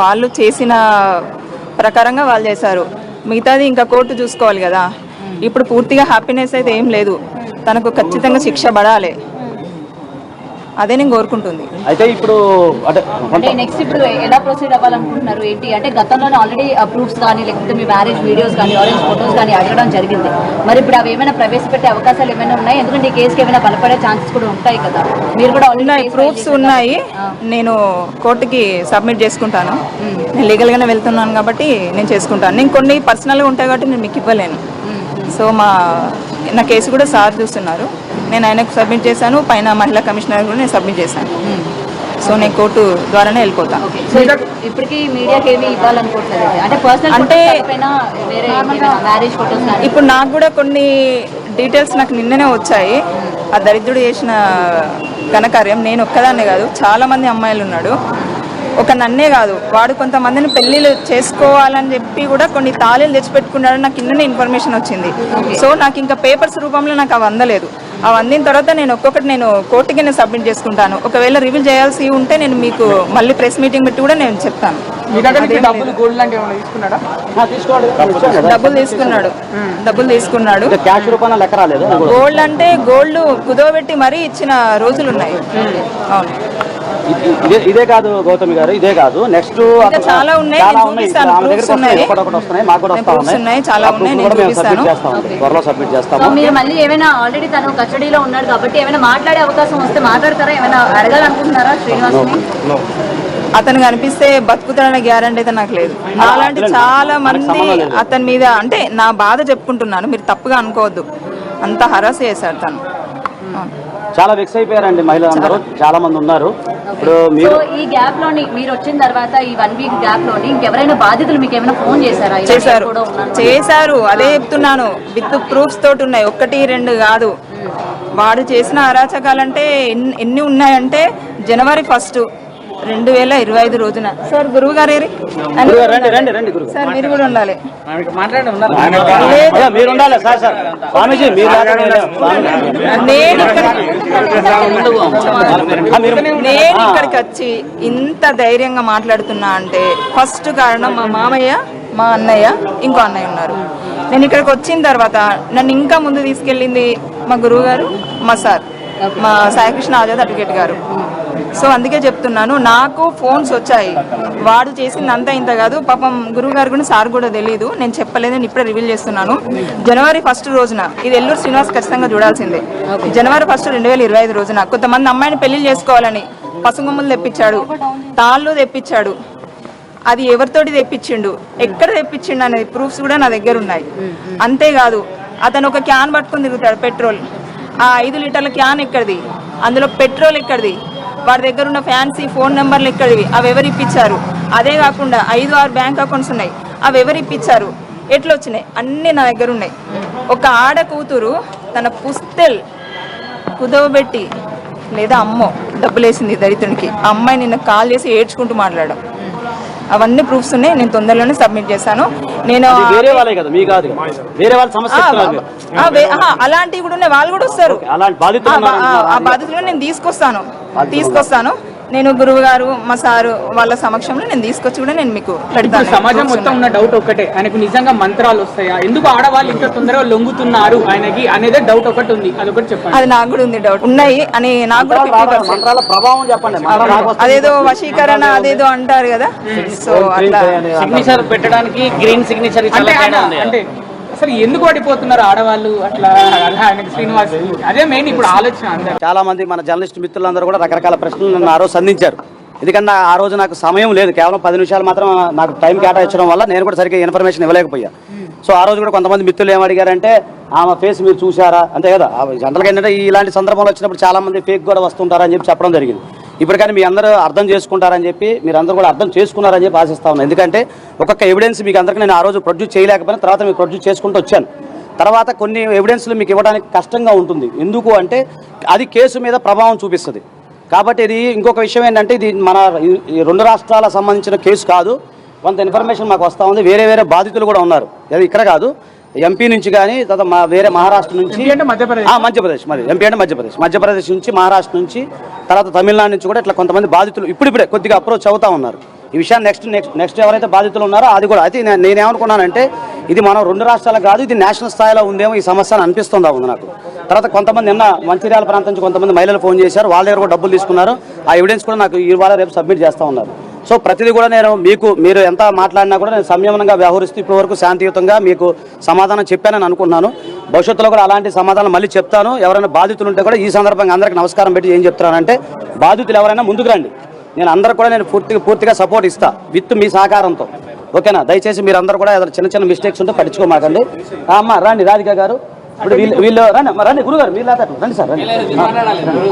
వాళ్ళు చేసిన ప్రకారంగా వాళ్ళు చేశారు. మిగతాది ఇంకా కోర్టు చూసుకోవాలి కదా. ఇప్పుడు పూర్తిగా హ్యాపీనెస్ అయితే ఏం లేదు. తనకు ఖచ్చితంగా శిక్ష పడాలి, అదే నేను కోరుకుంటుంది. అయితే ఇప్పుడు అంటే నెక్స్ట్ ఇప్పుడు ఎలా ప్రొసీడ్ అవ్వాలనుకుంటున్నారు ఏంటి అంటే గతంలో ఆల్రెడీ ప్రూఫ్స్ కానీ లేకపోతే మీ మ్యారేజ్ వీడియోస్ కానీ ఆరెంజ్ ఫొటోస్ కానీ అడగడం జరిగింది. మరి ఇప్పుడు అవి ఏమైనా ప్రవేశపెట్టే అవకాశాలు ఏమైనా ఉన్నాయి? ఎందుకంటే ఈ కేసుకి ఏమైనా బలపడే ఛాన్సెస్ కూడా ఉంటాయి కదా. మీరు కూడా ఉన్నాయి, ప్రూఫ్స్ ఉన్నాయి. నేను కోర్టుకి సబ్మిట్ చేసుకుంటాను. నేను లీగల్గానే వెళ్తున్నాను కాబట్టి నేను చేసుకుంటాను. నేను కొన్ని పర్సనల్గా ఉంటాయి కాబట్టి నేను మీకు ఇవ్వలేను. సో నా కేసు కూడా సార్ చూస్తున్నారు. నేను ఆయనకు సబ్మిట్ చేశాను, పైన మహిళా కమిషనర్ కూడా నేను సబ్మిట్ చేశాను. సో నేను కోర్టు ద్వారానే వెళ్ళిపోతాను. ఇప్పటికీ మీడియాకి ఏమి ఇవ్వాలనుకోవట్లేదు అంటే పర్సనల్ అంటే వేరే మ్యారేజ్ ఫొటోస్ ఇప్పుడు నాకు కూడా కొన్ని డీటెయిల్స్ నాకు నిన్ననే వచ్చాయి. ఆ దరిద్రుడు చేసిన ఘనకార్యం నేను ఒక్కదాన్నే కాదు, చాలామంది అమ్మాయిలు ఉన్నాడు. ఒక నన్నే కాదు, వాడు కొంతమందిని పెళ్ళిళ్ళు చేసుకోవాలని చెప్పి కూడా కొన్ని తాళీలు తెచ్చిపెట్టుకున్నాడు. నాకు నిన్ననే ఇన్ఫర్మేషన్ వచ్చింది. సో నాకు ఇంకా పేపర్స్ రూపంలో నాకు అవి అందలేదు. అవి అందిన తర్వాత నేను ఒక్కొక్కటి నేను కోర్టుకి నేను సబ్మిట్ చేసుకుంటాను. ఒకవేళ రివీల్ చేయాల్సి ఉంటే నేను మీకు మళ్ళీ ప్రెస్ మీటింగ్ పెట్టి కూడా నేను చెప్తాను. డబ్బులు తీసుకున్నాడు. గోల్డ్ అంటే గోల్డ్ కుదోబెట్టి మరీ ఇచ్చిన రోజులు ఉన్నాయి. అవును, ఇదే కాదు గౌతమి గారు, ఇదే కాదు నెక్స్ట్ చాలా ఉన్నాయి. త్వరలో సబ్మిట్ చేస్తాము. మీరు మళ్ళీ ఏమైనా ఆల్రెడీ తను కస్టడీలో ఉన్నాడు కాబట్టి ఏమైనా మాట్లాడే అవకాశం వస్తే మాట్లాడతారా? ఏమైనా అడగాలనుకుంటున్నారా శ్రీనివాస్ని? అతను కనిపిస్తే బతుకుతాడనే గ్యారంటీ అయితే నాకు లేదు. నాలాంటి చాలా మంది అతని మీద అంటే నా బాధ చెప్పుకుంటున్నాను, మీరు తప్పుగా అనుకోవద్దు. అంత హరాస్ చేశారు తను. చాలా వెక్స్ అయిపోయారండి మహిళలందరూ, చాలా మంది ఉన్నారు. ఇప్పుడు మీరు ఈ గ్యాప్ లోని మీరు వచ్చిన తర్వాత ఈ 1 వీక్ గ్యాప్ లోని ఇంకెవరైనా బాధితులు మీకు ఏమైనా ఫోన్ చేశారా? చేశారు, అదే చెప్తున్నాను. విత్ ప్రూఫ్స్ తోటి ఉన్నాయి, 1, 2 కాదు. వాడు చేసిన అరాచకాలంటే ఎన్ని ఉన్నాయంటే జనవరి 1, 2025 రోజున సార్ గురువు గారు సార్ మీరు కూడా ఉండాలి. నేను ఇక్కడికి వచ్చి ఇంత ధైర్యంగా మాట్లాడుతున్నా అంటే ఫస్ట్ కారణం మా మామయ్య, మా అన్నయ్య, ఇంకో అన్నయ్య ఉన్నారు. నేను ఇక్కడికి వచ్చిన తర్వాత నన్ను ఇంకా ముందు తీసుకెళ్ళింది మా గురువు గారు, మా సార్, మా సాయికృష్ణ ఆజాద్ అడ్వకేట్ గారు. సో అందుకే చెప్తున్నాను, నాకు ఫోన్స్ వచ్చాయి. వాడు చేసిందంతా ఇంత కాదు. పాపం గురువు గారు కూడా సార్ కూడా తెలియదు, నేను చెప్పలేదు, నేను ఇప్పుడే రివీల్ చేస్తున్నాను. జనవరి 1 రోజున, ఇది ఎల్లూరు శ్రీనివాస్ ఖచ్చితంగా చూడాల్సిందే. జనవరి 1, 2025 రోజున కొంతమంది అమ్మాయిని పెళ్లి చేసుకోవాలని పసుగుమ్మలు తెప్పించాడు, తాళ్ళు తెప్పించాడు. అది ఎవరితోటి తెప్పించిండు, ఎక్కడ తెప్పించిండు అనేది ప్రూఫ్స్ కూడా నా దగ్గర ఉన్నాయి. అంతేకాదు అతను ఒక క్యాన్ పట్టుకుని తిరుగుతాడు, పెట్రోల్. ఆ 5 లీటర్ల క్యాన్ ఎక్కడిది, అందులో పెట్రోల్ ఎక్కడిది, వాడి దగ్గర ఉన్న ఫ్యాన్సీ ఫోన్ నెంబర్లు ఎక్కడివి, అవి ఎవరు ఇప్పించారు. అదే కాకుండా 5-6 బ్యాంక్ అకౌంట్స్ ఉన్నాయి, అవి ఎవరు ఇప్పించారు, ఎట్లా వచ్చినాయి, అన్నీ నా దగ్గర ఉన్నాయి. ఒక ఆడ కూతురు తన పుస్తెల్ కుదవబెట్టి లేదా అమ్మో డబ్బులేసింది దరిద్రునికి, ఆ అమ్మాయి నిన్న కాల్ చేసి ఏడ్చుకుంటూ మాట్లాడడం, అవన్నీ ప్రూఫ్స్ ఉన్నాయి. నేను తొందరలోనే సబ్మిట్ చేశాను. నేను అలాంటివి కూడా ఉన్నాయి, వాళ్ళు కూడా వస్తారు. ఆ బాధితులను నేను తీసుకొస్తాను. నేను గురువు గారు, మా సారు వాళ్ళ సమక్షంలో నేను తీసుకొచ్చి కూడా నేను మీకు పెడతాను. సమాజం మొత్తం ఉన్న డౌట్ ఒక్కటే, ఆయనకు నిజంగా మంత్రాలు వస్తాయా, ఎందుకు ఆడవాళ్ళు ఇంత తొందరగా లొంగుతున్నారు ఆయనకి అనేది డౌట్ ఒకటి ఉంది. అది ఒకటి చెప్పండి. అది నాకు కూడా ఉంది, డౌట్ ఉన్నాయి అని నాకు కూడా 50%. అదేదో వశీకరణ అదేదో అంటారు కదా. సో అట్లా సిగ్నేచర్ పెట్టడానికి గ్రీన్ సిగ్నేచర్ అంటే అసలు ఎందుకు పడిపోతున్నారు ఆడవాళ్ళు అట్లా? శ్రీనివాస్ అదే మెయిన్ ఇప్పుడు ఆలోచన. చాలా మంది మన జర్నలిస్ట్ మిత్రులందరూ కూడా రకరకాల ప్రశ్నలు నన్ను ఆ రోజు సంధించారు. ఎందుకంటే ఆ రోజు నాకు సమయం లేదు, కేవలం 10 నిమిషాలు మాత్రం నాకు టైం కేటాయించడం వల్ల నేను కూడా సరిగ్గా ఇన్ఫర్మేషన్ ఇవ్వలేకపోయా. సో ఆ రోజు కూడా కొంతమంది మిత్రులు ఏమడిగారంటే ఆమె ఫేస్ మీరు చూసారా, అంతే కదా. జనరల్గా ఏంటంటే ఇలాంటి సందర్భంలో వచ్చినప్పుడు చాలా మంది ఫేక్ కూడా వస్తుంటారని చెప్పి చెప్పడం జరిగింది. ఇప్పుడు కానీ మీ అందరూ అర్థం చేసుకుంటారని చెప్పి, మీరు అందరూ కూడా అర్థం చేసుకున్నారని చెప్పి ఆశిస్తా ఉన్నాను. ఎందుకంటే ఒక్కొక్క ఎవిడెన్స్ మీకు అందరికీ నేను ఆ రోజు ప్రొడ్యూస్ చేయలేకపోయినా తర్వాత మీకు ప్రొడ్యూస్ చేసుకుంటూ వచ్చాను. తర్వాత కొన్ని ఎవిడెన్స్లు మీకు ఇవ్వడానికి కష్టంగా ఉంటుంది. ఎందుకు అంటే అది కేసు మీద ప్రభావం చూపిస్తుంది. కాబట్టి ఇది ఇంకొక విషయం ఏంటంటే ఇది మన 2 రాష్ట్రాలకు సంబంధించిన కేసు కాదు. కొంత ఇన్ఫర్మేషన్ మాకు వస్తూ ఉంది. వేరే వేరే బాధితులు కూడా ఉన్నారు, అది ఇక్కడ కాదు. ఎంపీ నుంచి కానీ తర్వాత వేరే మహారాష్ట్ర నుంచి, మధ్యప్రదేశ్, మరి ఎంపీ అంటే మధ్యప్రదేశ్ నుంచి, మహారాష్ట్ర నుంచి, తర్వాత తమిళనాడు నుంచి కూడా ఇట్లా కొంతమంది బాధితులు ఇప్పుడిప్పుడే కొద్దిగా అప్రోచ్ అవుతా ఉన్నారు. ఈ విషయాన్ని నెక్స్ట్ ఎవరైతే బాధితులు ఉన్నారో అది కూడా అయితే నేనేమనుకున్నానంటే ఇది మనం 2 రాష్ట్రాలకు కాదు, ఇది నేషనల్ స్థాయిలో ఉందేమో ఈ సమస్య అని అనిపిస్తుందా ఉంది నాకు. తర్వాత కొంతమంది నిన్న మంచిర్యాల ప్రాంతం నుంచి కొంతమంది మహిళలు ఫోన్ చేశారు, వాళ్ళ దగ్గర కూడా డబ్బులు తీసుకున్నారు. ఆ ఎవిడెన్స్ కూడా నాకు ఇవాళ రేపు సబ్మిట్ చేస్తూ ఉన్నారు. సో ప్రతిదీ కూడా నేను మీరు ఎంత మాట్లాడినా కూడా నేను సంయమనంగా వ్యవహరిస్తూ ఇప్పటి వరకు శాంతియుతంగా మీకు సమాధానం చెప్పానని అనుకుంటున్నాను. భవిష్యత్తులో కూడా అలాంటి సమాధానం మళ్ళీ చెప్తాను. ఎవరైనా బాధితులు ఉంటే కూడా ఈ సందర్భంగా అందరికీ నమస్కారం పెట్టి ఏం చెప్తున్నానంటే, బాధితులు ఎవరైనా ముందుకు రండి, నేను అందరూ కూడా నేను పూర్తిగా సపోర్ట్ ఇస్తా విత్ మీ సహకారంతో. ఓకేనా? దయచేసి మీరు అందరూ కూడా ఏదైనా చిన్న మిస్టేక్స్ ఉంటే పట్టించుకోమాకండి. అమ్మ రండి, రాధిక గారు ఇప్పుడు వీళ్ళు రండి గురుగారు, మీరు రండి సార్, రండి.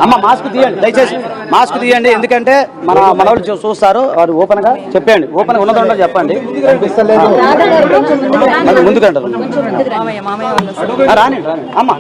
అమ్మ మాస్క్ తీయండి, దయచేసి మాస్క్ తీయండి. ఎందుకంటే మన వాళ్ళు చూస్తారు, వారు ఓపెన్ గా చెప్పండి, ఓపెన్ ఉన్నదో ఉండో చెప్పండి. ముందుకంటారు మామయ్య వాళ్ళు రాని అమ్మ.